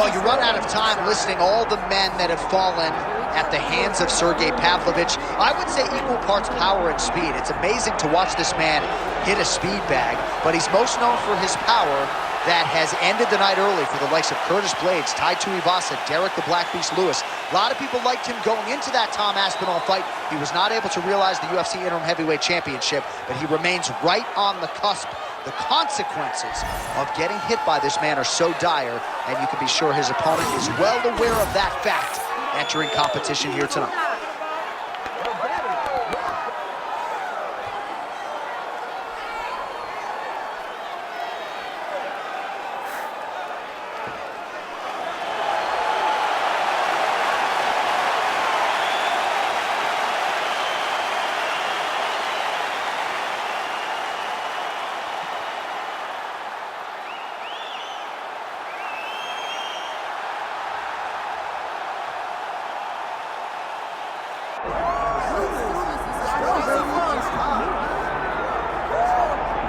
Well, you run out of time listing all the men that have fallen at the hands of Sergei Pavlovich. I would say equal parts power and speed. It's amazing to watch this man hit a speed bag, but he's most known for his power that has ended the night early for the likes of Curtis Blades, Tai Tuivasa, Derek the Black Beast Lewis. A lot of people liked him going into that Tom Aspinall fight. He was not able to realize the UFC Interim Heavyweight Championship, but he remains right on the cusp. The consequences of getting hit by this man are so dire, and you can be sure his opponent is well aware of that fact entering competition here tonight.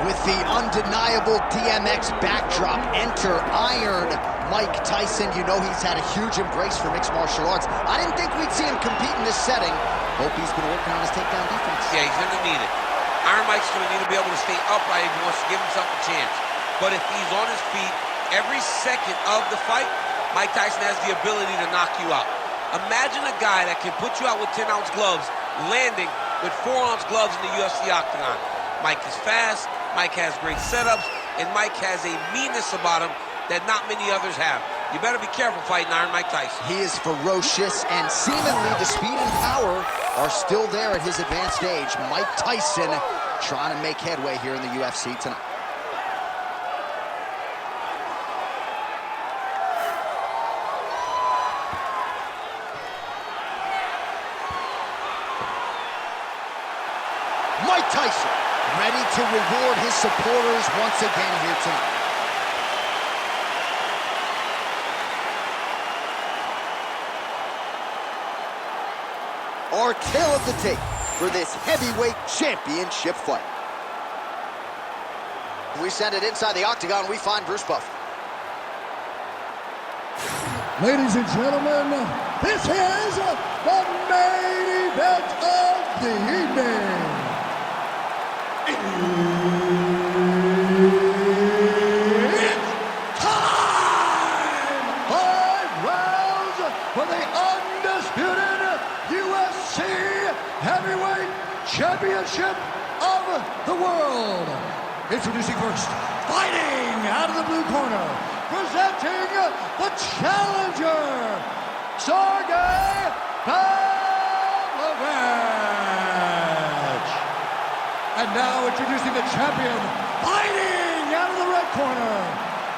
With the undeniable DMX backdrop, enter Iron Mike Tyson. You know he's had a huge embrace for mixed martial arts. I didn't think we'd see him compete in this setting. Hope he's been working on his takedown defense. Yeah, he's going to need it. Iron Mike's going to need to be able to stay upright if he wants to give himself a chance. But if he's on his feet every second of the fight, Mike Tyson has the ability to knock you out. Imagine a guy that can put you out with 10-ounce gloves, landing with 4-ounce gloves in the UFC octagon. Mike is fast, Mike has great setups, and Mike has a meanness about him that not many others have. You better be careful fighting Iron Mike Tyson. He is ferocious, and seemingly the speed and power are still there at his advanced age. Mike Tyson trying to make headway here in the UFC tonight. Mike Tyson, ready to reward his supporters once again here tonight. Our tale of the tape for this heavyweight championship fight. We send it inside the octagon, we find Bruce Buffer. Ladies and gentlemen, this is the main event of the evening. It's time! 5 rounds for the undisputed UFC Heavyweight Championship of the world. Introducing first, fighting out of the blue corner, presenting the challenger, Sergei Pavlovich. And now introducing the champion, fighting out of the red corner.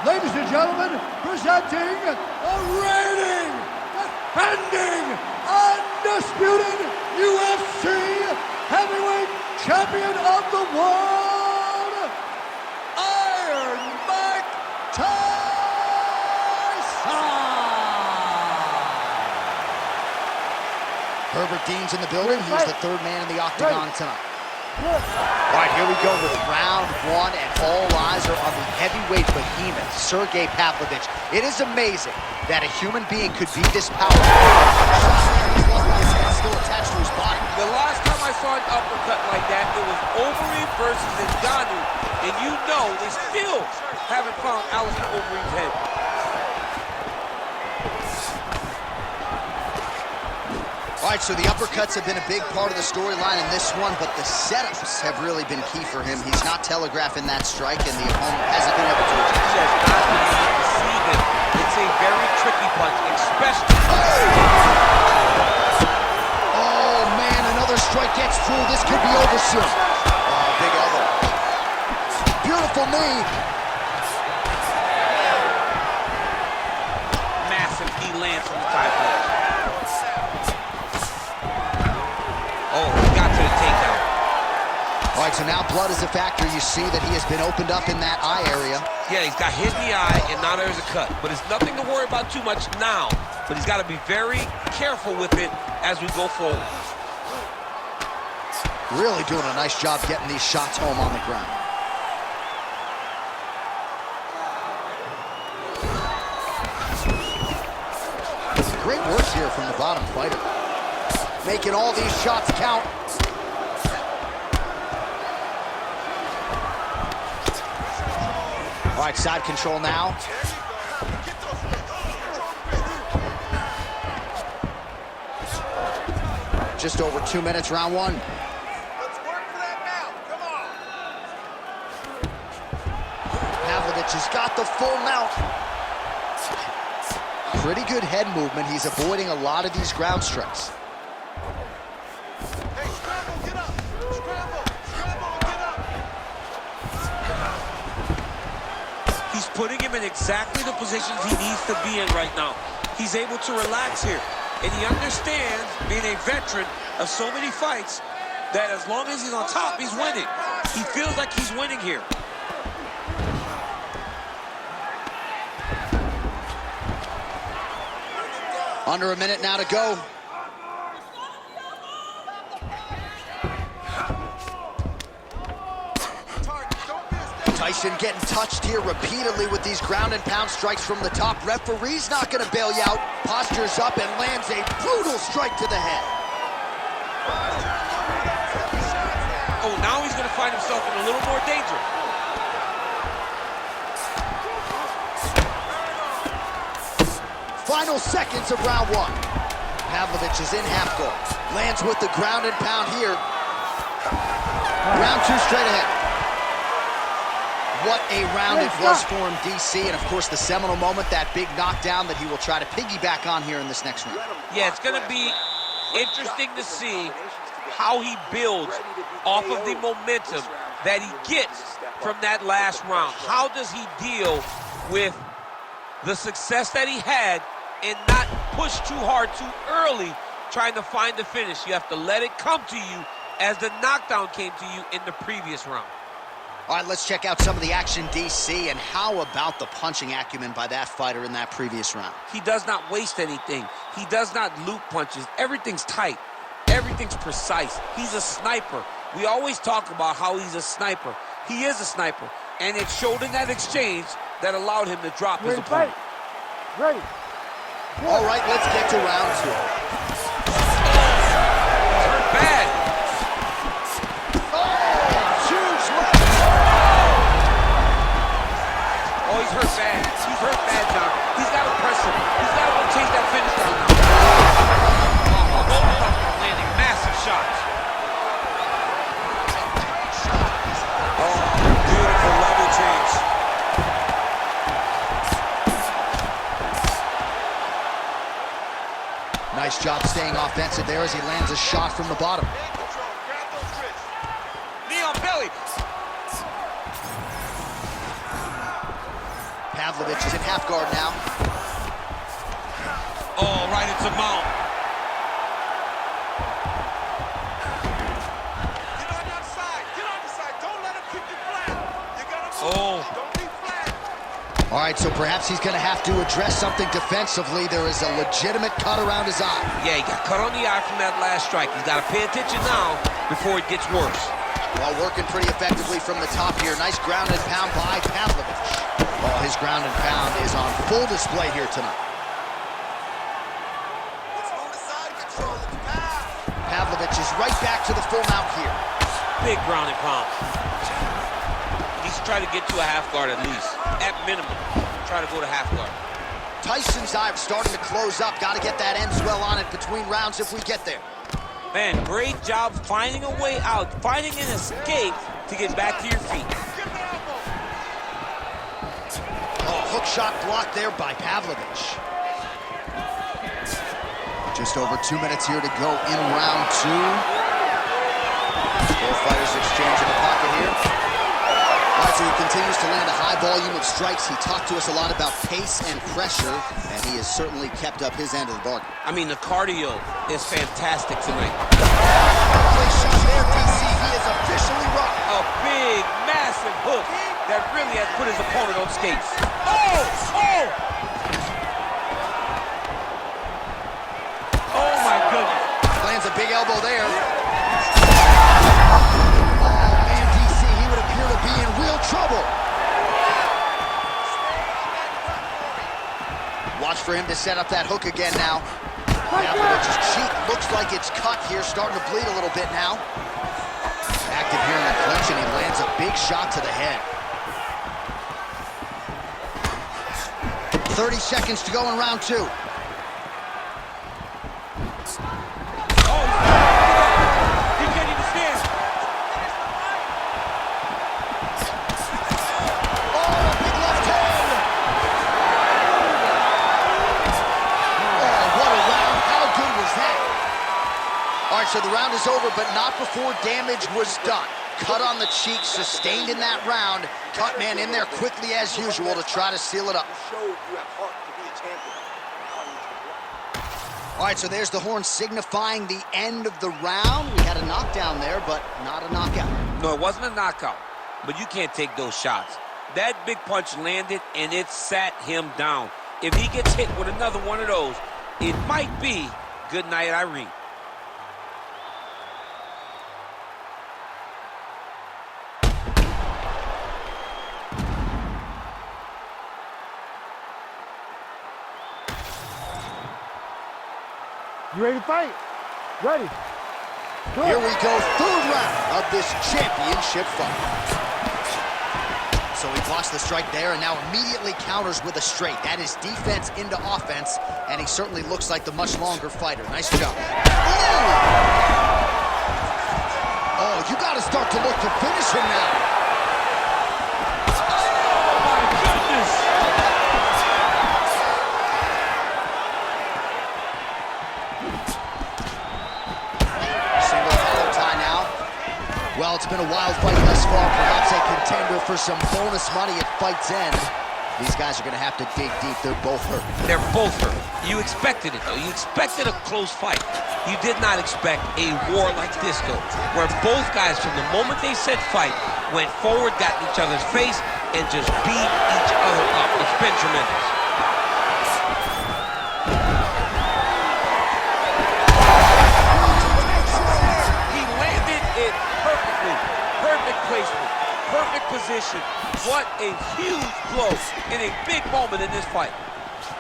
Ladies and gentlemen, presenting the reigning, defending, undisputed UFC Heavyweight Champion of the world, Iron Mike Tyson. Herbert Dean's in the building. He's the third man in the octagon tonight. All right, here we go with round one, and all eyes are on the heavyweight behemoth, Sergei Pavlovich. It is amazing that a human being could be this powerful. His head still attached to his body. The last time I saw an uppercut like that, it was Overeem versus Ngannou, and you know they still haven't found Alistair Overeem's head. All right, so the uppercuts have been a big part of the storyline in this one, but the setups have really been key for him. He's not telegraphing that strike, and the opponent hasn't been able to adjust. He has not been able to see him. It's a very tricky punch, especially... Oh, man, another strike gets through. This could be over soon. Oh, big elbow. Beautiful knee. Massive knee lands from the tie punch. Oh, he got to the takedown. All right, so now blood is a factor. You see that he has been opened up in that eye area. Yeah, he's got hit in the eye, and now there's a cut. But it's nothing to worry about too much now. But he's got to be very careful with it as we go forward. Really doing a nice job getting these shots home on the ground. here from the bottom fighter. Making all these shots count. All right, side control now. Just over 2 minutes, round one. Let's work for that mount. Come on. Pavlovich has got the full mount. Pretty good head movement. He's avoiding a lot of these ground strikes. Hey, scramble, get up. Scramble, scramble, get up. He's putting him in exactly the positions he needs to be in right now. He's able to relax here. And he understands, being a veteran of so many fights, that as long as he's on top, he's winning. He feels like he's winning here. Under a minute now to go. Tyson getting touched here repeatedly with these ground and pound strikes from the top. Referee's not going to bail you out. Postures up and lands a brutal strike to the head. Oh, now he's going to find himself in a little more danger. Final seconds of round one. Pavlovich is in half guard. Lands with the ground and pound here. Round two straight ahead. What a round it was for him, DC, and of course the seminal moment, that big knockdown that he will try to piggyback on here in this next round. Yeah, it's going to be interesting to see how he builds off of the momentum that he gets from that last round. How does he deal with the success that he had and not push too hard too early trying to find the finish? You have to let it come to you as the knockdown came to you in the previous round. All right, let's check out some of the action, DC, and how about the punching acumen by that fighter in that previous round? He does not waste anything. He does not loop punches. Everything's tight. Everything's precise. He's a sniper. We always talk about how he's a sniper. He is a sniper, and it showed in that exchange that allowed him to drop his opponent. Ready. All right, let's get to round two. Hurt bad. Oh, he's hurt bad. He's hurt bad, John. He's got to press him. He's got to chase that finish down now. Oh, landing massive shots. Oh, beautiful level change. Nice job staying offensive there as he lands a shot from the bottom. Knee on belly. Pavlovich is in half guard now. Oh, right into mount. Get on your side. Get on the side. Don't let him kick you flat. You gotta move. Oh. Don't be flat. All right, so perhaps he's going to have to address something defensively. There is a legitimate cut around his eye. Yeah, he got cut on the eye from that last strike. He's got to pay attention now before it gets worse. Well, working pretty effectively from the top here. Nice ground and pound by Pavlovich. Oh, his ground and pound is on full display here tonight. Let's move the side control. Let's pass. Pavlovich is right back to the full mount here. Big ground and pound. He's trying to get to a half guard at least. At minimum, try to go to half guard. Tyson's eye starting to close up. Got to get that end swell on it between rounds if we get there. Man, great job finding a way out, finding an escape to get back to your feet. Give the elbow. Oh, hook shot blocked there by Pavlovich. Just over 2 minutes here to go in round two. Both fighters exchange in the pocket here. All right, so he continues to land a high volume of strikes. He talked to us a lot about pace and pressure, and he has certainly kept up his end of the bargain. I mean, the cardio is fantastic tonight. Great shot there, DC. He is officially rocked. A big, massive hook that really has put his opponent on skates. Oh! Oh! Oh, my goodness. Lands a big elbow there. Oh, man, DC, he would appear to be in real trouble. Watch for him to set up that hook again now. like it's cut here, starting to bleed a little bit now. Active here in the clinch, and he lands a big shot to the head. 30 seconds to go in round 2. He can't even stand. Oh, big left hand! Oh, what a round. How good was that? All right, so the round is over, but not before damage was done. Cut on the cheek, sustained in that round. Cut man in there quickly as usual to try to seal it up. All right, so there's the horn signifying the end of the round. We had a knockdown there, but not a knockout. No, it wasn't a knockout, but you can't take those shots. That big punch landed, and it sat him down. If he gets hit with another one of those, it might be good night, Irene. You ready to fight? Ready. Here we go, third round of this championship fight. So he blocks the strike there and now immediately counters with a straight. That is defense into offense, and he certainly looks like the much longer fighter. Nice job. Oh, you got to start to look to finish him now. Well, it's been a wild fight thus far, perhaps a contender for some bonus money at fight's end. These guys are going to have to dig deep. They're both hurt. They're both hurt. You expected it, though. You expected a close fight. You did not expect a war like this, though, where both guys, from the moment they said fight, went forward, got in each other's face, and just beat each other up. It's been tremendous. Perfect placement, perfect position. What a huge blow in a big moment in this fight.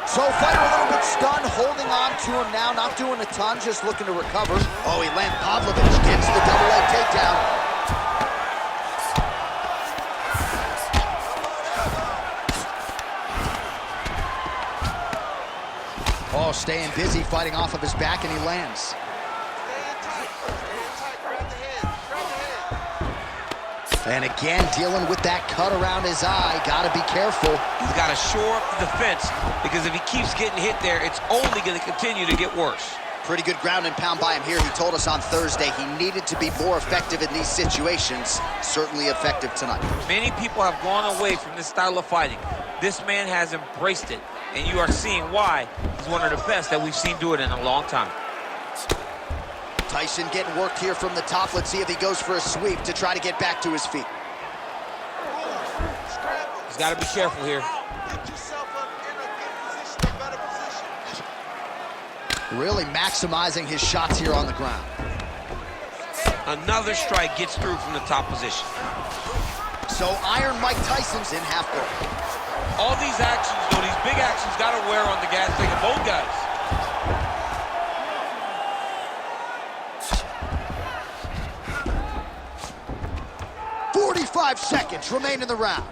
So fighter a little bit stunned, holding on to him now, not doing a ton, just looking to recover. Oh, he lands. Pavlovich gets the double leg takedown. Oh, staying busy, fighting off of his back, and he lands. And again, dealing with that cut around his eye. Got to be careful. He's got to shore up the defense, because if he keeps getting hit there, it's only going to continue to get worse. Pretty good ground and pound by him here. He told us on Thursday he needed to be more effective in these situations. Certainly effective tonight. Many people have gone away from this style of fighting. This man has embraced it, and you are seeing why he's one of the best that we've seen do it in a long time. Tyson getting worked here from the top. Let's see if he goes for a sweep to try to get back to his feet. He's got to be careful here. Get yourself up in a good position, a better position. Really maximizing his shots here on the ground. Another strike gets through from the top position. So Iron Mike Tyson's in half guard. All these actions, though, these big actions, got to wear on the gas tank of both guys. 45 seconds remain in the round.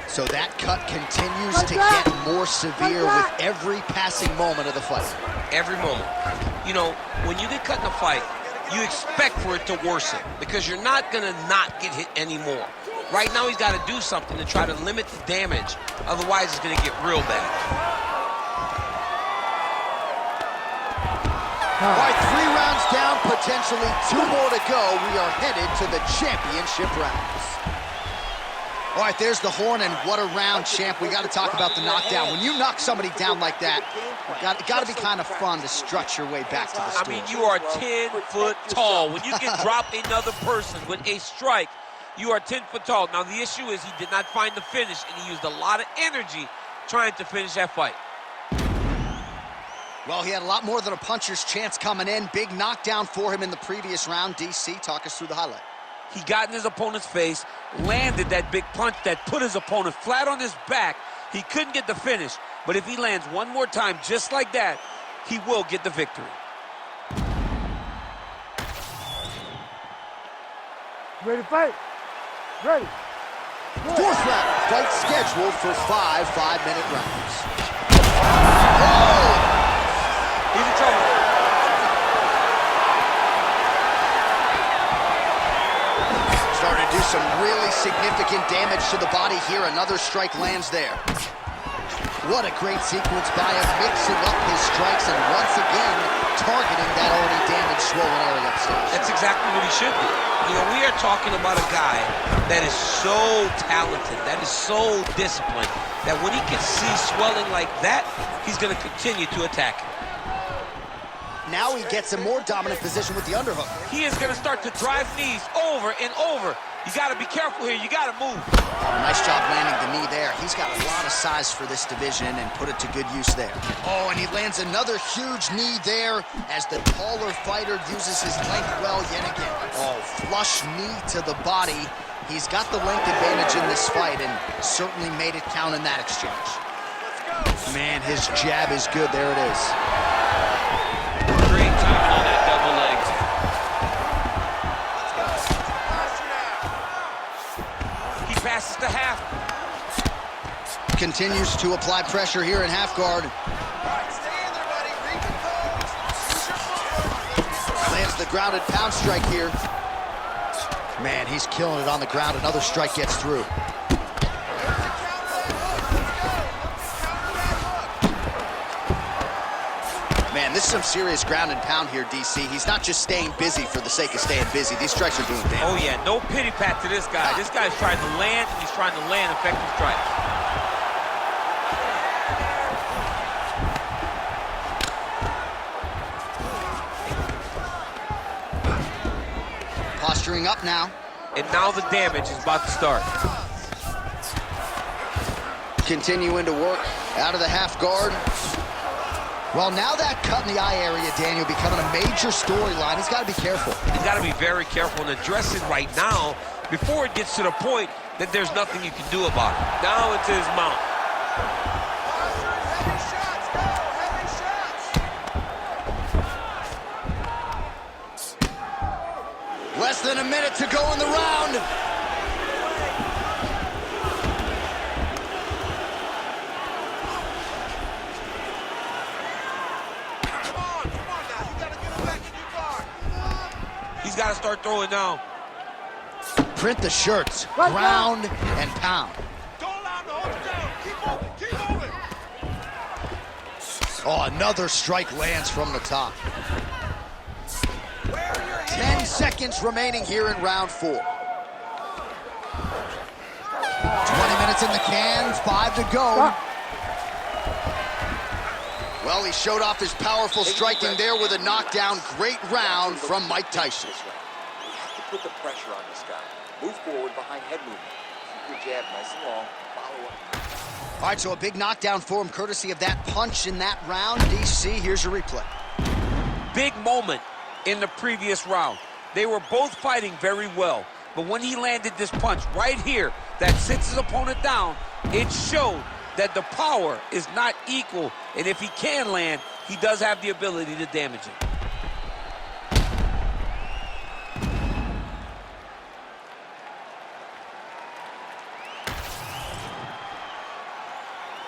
So that cut continues to get more severe with every passing moment of the fight. Every moment. You know, when you get cut in a fight, you expect for it to worsen, because you're not going to not get hit anymore. Right now, he's got to do something to try to limit the damage. Otherwise, it's going to get real bad. All right, 3 rounds down, potentially 2 more to go. We are headed to the championship rounds. All right, there's the horn, and what a round, champ. We got to talk about the knockdown. When you knock somebody down like that, it got to be kind of fun to strut your way back to the stool. I mean, you are 10 foot tall. When you can drop another person with a strike, you are 10 foot tall. Now, the issue is he did not find the finish, and he used a lot of energy trying to finish that fight. Well, he had a lot more than a puncher's chance coming in. Big knockdown for him in the previous round. DC, talk us through the highlight. He got in his opponent's face, landed that big punch that put his opponent flat on his back. He couldn't get the finish, but if he lands one more time just like that, he will get the victory. Ready to fight? Ready. Fourth round, fight scheduled for 5 5-minute rounds. He's in trouble. Starting to do some really significant damage to the body here. Another strike lands there. What a great sequence by him, mixing up his strikes and once again targeting that already damaged, swollen area upstairs. That's exactly what he should do. You know, we are talking about a guy that is so talented, that is so disciplined, that when he can see swelling like that, he's going to continue to attack it. Now he gets a more dominant position with the underhook. He is going to start to drive knees over and over. You got to be careful here. You got to move. Nice job landing the knee there. He's got a lot of size for this division and put it to good use there. Oh, and he lands another huge knee there as the taller fighter uses his length well yet again. Oh, flush knee to the body. He's got the length advantage in this fight and certainly made it count in that exchange. Man, his jab is good. There it is. Great timing on that double leg. He passes to half. Continues to apply pressure here in half guard. Lands the grounded pound strike here. Man, he's killing it on the ground. Another strike gets through. Man, this is some serious ground and pound here, DC. He's not just staying busy for the sake of staying busy. These strikes are doing damage. Oh, yeah, no pity pat to this guy. This guy's trying to land, and he's trying to land effective strikes. Posturing up now. And now the damage is about to start. Continuing to work out of the half guard. Well, now that cut in the eye area, Daniel, becoming a major storyline. He's got to be careful. He's got to be very careful and address it right now before it gets to the point that there's nothing you can do about it. Now into his mount. Less than a minute to go in the round. He's got to start throwing down. Print the shirts. Ground and pound. Don't allow him to hold you down. Keep moving. Keep moving. Oh, another strike lands from the top. 10 seconds remaining here in round 4. 20 minutes in the can, 5 to go. Well, he showed off his powerful striking there with a knockdown. Great round from Mike Tyson. You have to put the pressure on this guy. Move forward behind head movement. Keep your jab nice and long. Follow up. All right, so a big knockdown for him, courtesy of that punch in that round. DC, here's your replay. Big moment in the previous round. They were both fighting very well, but when he landed this punch right here that sits his opponent down, it showed that the power is not equal, and if he can land, he does have the ability to damage him.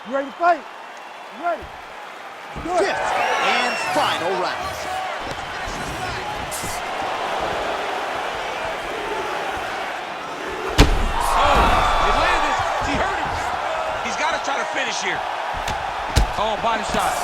You ready to fight? You ready? Do it. 5th and final round. Try to finish here. Oh, body shot.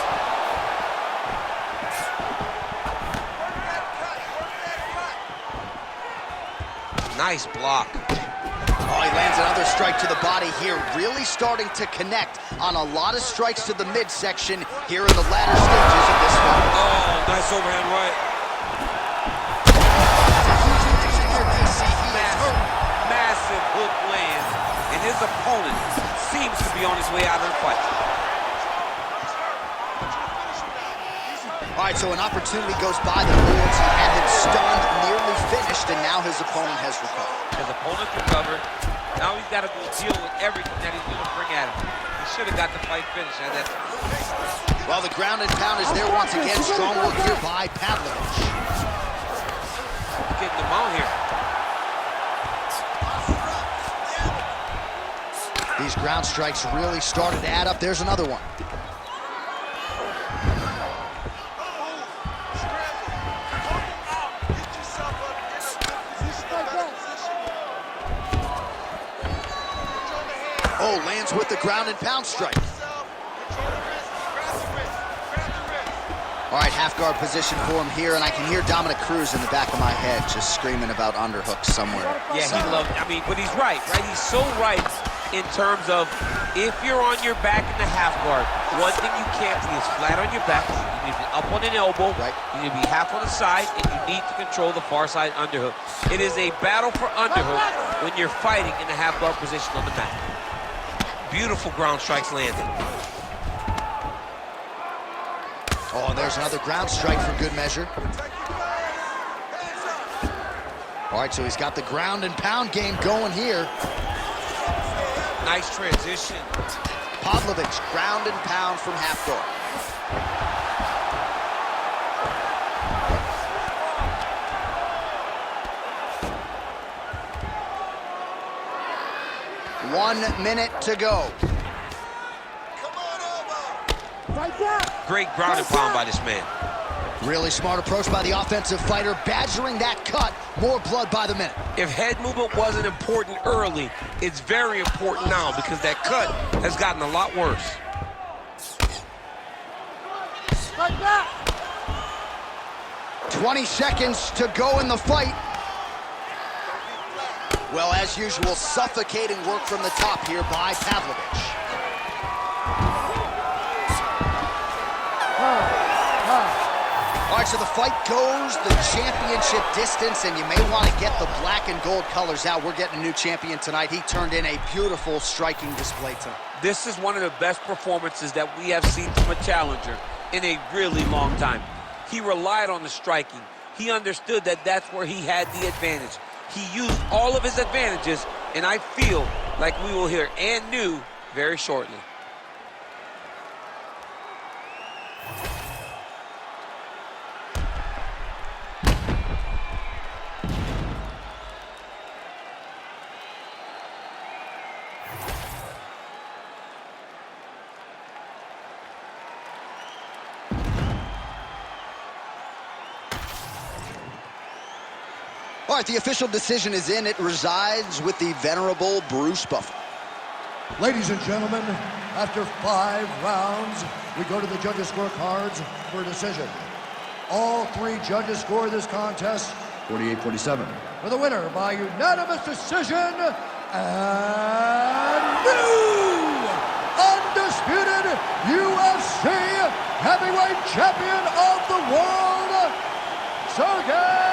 Nice block. Oh, he lands another strike to the body here, really starting to connect on a lot of strikes to the midsection here in the latter stages of this fight. Oh, nice overhand right. Massive hook lands, and his opponent seems to be on his way out of the fight. All right, so an opportunity goes by the boards. He had him stunned, nearly finished, and now his opponent has recovered. His opponent's recovered. Now he's got to go deal with everything that he's going to bring at him. He should have got the fight finished at that time. Well, the ground and pound is there once again. Strong work here by Pavlovich. Getting them out here. These ground strikes really started to add up. There's another one. Oh, lands with the ground and pound strike. All right, half guard position for him here, and I can hear Dominic Cruz in the back of my head just screaming about underhooks somewhere. Yeah, he loved, I mean, but he's right? He's so right in terms of if you're on your back in the half guard, one thing you can't be is flat on your back. You need to be up on an elbow. Right. You need to be half on the side, and you need to control the far side underhook. It is a battle for underhook when you're fighting in the half guard position on the mat. Beautiful ground strikes landed. Oh, and there's another ground strike for good measure. All right, so he's got the ground and pound game going here. Nice transition. Pavlovich, ground and pound from half guard. One minute to go. Great ground and pound by this man. Really smart approach by the offensive fighter, badgering that cut. More blood by the minute. If head movement wasn't important early, it's very important now because that cut has gotten a lot worse. 20 seconds to go in the fight. Well, as usual, suffocating work from the top here by Pavlovich. All right, so the fight goes the championship distance, and you may want to get the black and gold colors out. We're getting a new champion tonight. He turned in a beautiful striking display tonight. This is one of the best performances that we have seen from a challenger in a really long time. He relied on the striking. He understood that that's where he had the advantage. He used all of his advantages, and I feel like we will hear and new very shortly. All right, the official decision is in. It resides with the venerable Bruce Buffer. Ladies and gentlemen, after 5 rounds, we go to the judges' scorecards for a decision. All 3 judges score this contest 48-47. For the winner by unanimous decision, and new undisputed UFC heavyweight champion of the world, Sergei